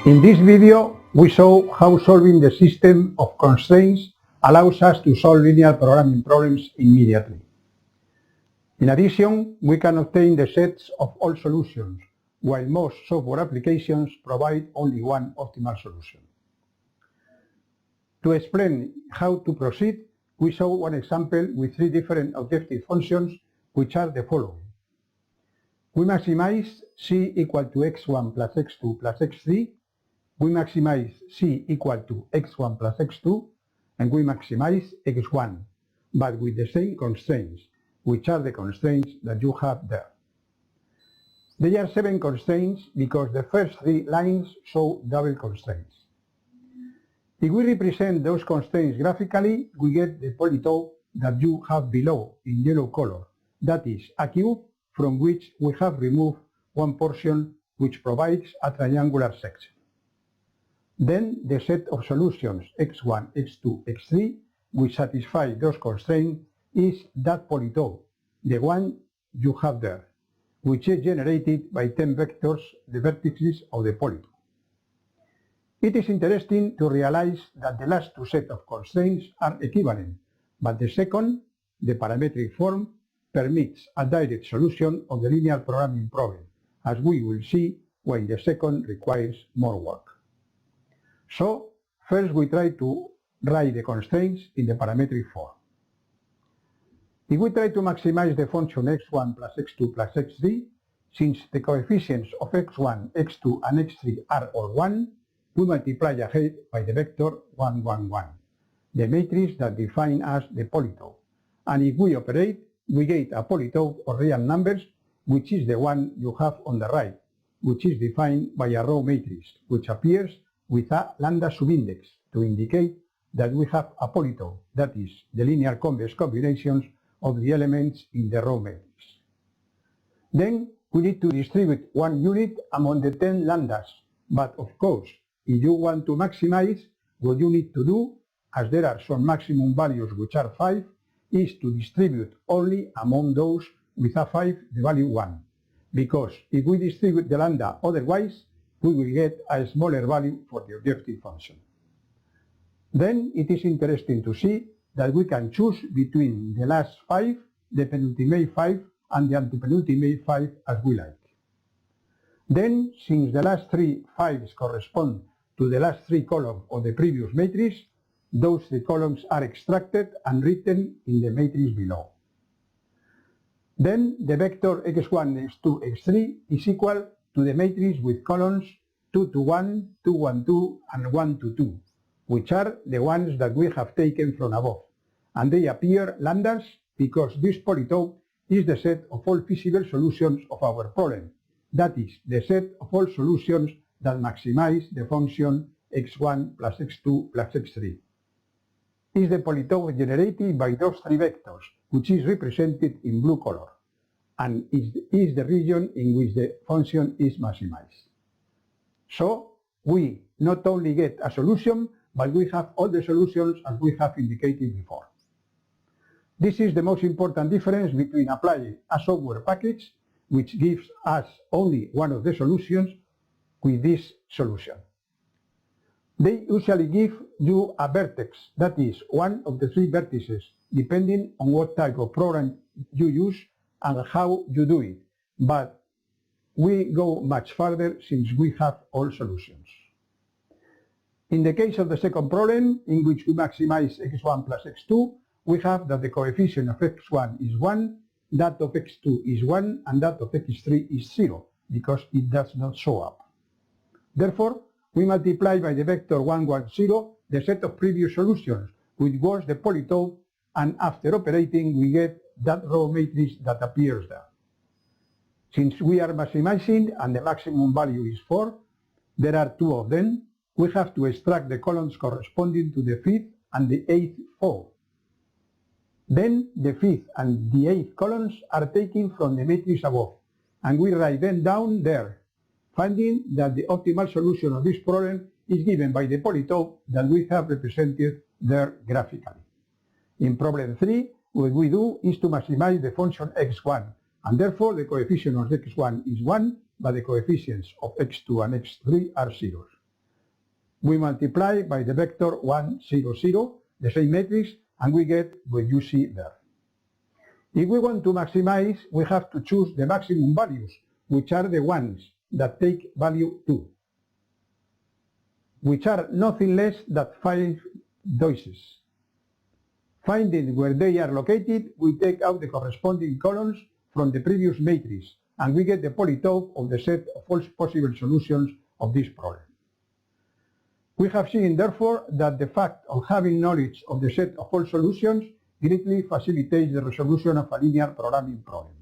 In this video, we show how solving the system of constraints allows us to solve linear programming problems immediately. In addition, we can obtain the sets of all solutions, while most software applications provide only one optimal solution. To explain how to proceed, we show one example with three different objective functions, which are the following. We maximize c equal to x1 plus x2 plus x3, we maximize c equal to x1 plus x2, and we maximize x1, but with the same constraints, which are the constraints that you have there. There are 7 constraints because the first 3 lines show double constraints. If we represent those constraints graphically, we get the polytope that you have below in yellow color. That is a cube from which we have removed one portion which provides a triangular section. Then the set of solutions x1, x2, x3 which satisfy those constraints is that polytope, the one you have there, which is generated by 10 vectors, the vertices of the polytope. It is interesting to realize that the last 2 sets of constraints are equivalent, but the second, the parametric form, permits a direct solution of the linear programming problem, as we will see when the second requires more work. So, first we try to write the constraints in the parametric form. If we try to maximize the function x1 plus x2 plus x3, since the coefficients of x1, x2 and x3 are all 1, we multiply ahead by the vector 1, 1, 1, the matrix that defines as the polytope. And if we operate, we get a polytope of real numbers, which is the one you have on the right, which is defined by a row matrix, which appears with a lambda subindex to indicate that we have a polytope, that is, the linear convex combinations of the elements in the row matrix. Then we need to distribute one unit among the 10 lambdas, but of course, if you want to maximize, what you need to do, as there are some maximum values which are 5, is to distribute only among those with a 5 the value 1, because if we distribute the lambda otherwise, we will get a smaller value for the objective function. Then it is interesting to see that we can choose between the last 5, the penultimate 5, and the antepenultimate 5 as we like. Then, since the last 3 5s correspond to the last 3 columns of the previous matrix, those 3 columns are extracted and written in the matrix below. Then the vector x1, x2, x3 is equal to the matrix with columns 2 to 1, 2, 1, 2, and 1 to 2, which are the ones that we have taken from above, and they appear lambdas because this polytope is the set of all feasible solutions of our problem, that is, the set of all solutions that maximize the function x1 plus x2 plus x3. Is the polytope generated by those 3 vectors, which is represented in blue color, and is the region in which the function is maximized. So, we not only get a solution, but we have all the solutions as we have indicated before. This is the most important difference between applying a software package, which gives us only one of the solutions, with this solution. They usually give you a vertex, that is, one of the 3 vertices, depending on what type of program you use and how you do it, but we go much further since we have all solutions. In the case of the second problem, in which we maximize x1 plus x2, we have that the coefficient of x1 is 1, that of x2 is 1, and that of x3 is 0, because it does not show up. Therefore, we multiply by the vector 1, 1, 0 the set of previous solutions, which was the polytope, and after operating we get that row matrix that appears there. Since we are maximizing and the maximum value is 4, there are 2 of them, we have to extract the columns corresponding to the 5th and the 8th 4. Then the 5th and the 8th columns are taken from the matrix above, and we write them down there, finding that the optimal solution of this problem is given by the polytope that we have represented there graphically. In problem 3, what we do is to maximize the function x1, and therefore the coefficient of x1 is 1, but the coefficients of x2 and x3 are zeros. We multiply by the vector 1, 0, 0, the same matrix, and we get what you see there. If we want to maximize, we have to choose the maximum values, which are the ones that take value 2, which are nothing less than 5 deuces. Finding where they are located, we take out the corresponding columns from the previous matrix, and we get the polytope of the set of all possible solutions of this problem. We have seen, therefore, that the fact of having knowledge of the set of all solutions greatly facilitates the resolution of a linear programming problem.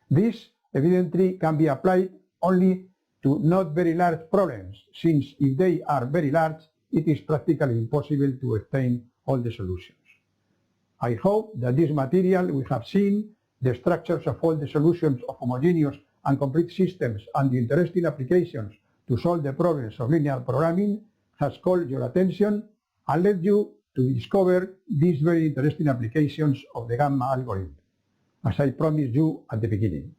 This evidently can be applied only to not very large problems, since if they are very large, it is practically impossible to obtain all the solutions. I hope that this material we have seen, the structures of all the solutions of homogeneous and complete systems and the interesting applications to solve the problems of linear programming, has called your attention and led you to discover these very interesting applications of the gamma algorithm, as I promised you at the beginning.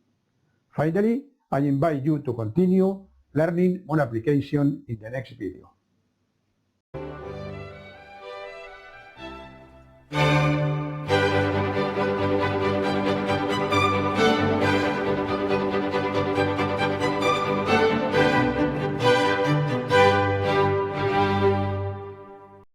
Finally, I invite you to continue learning on application in the next video.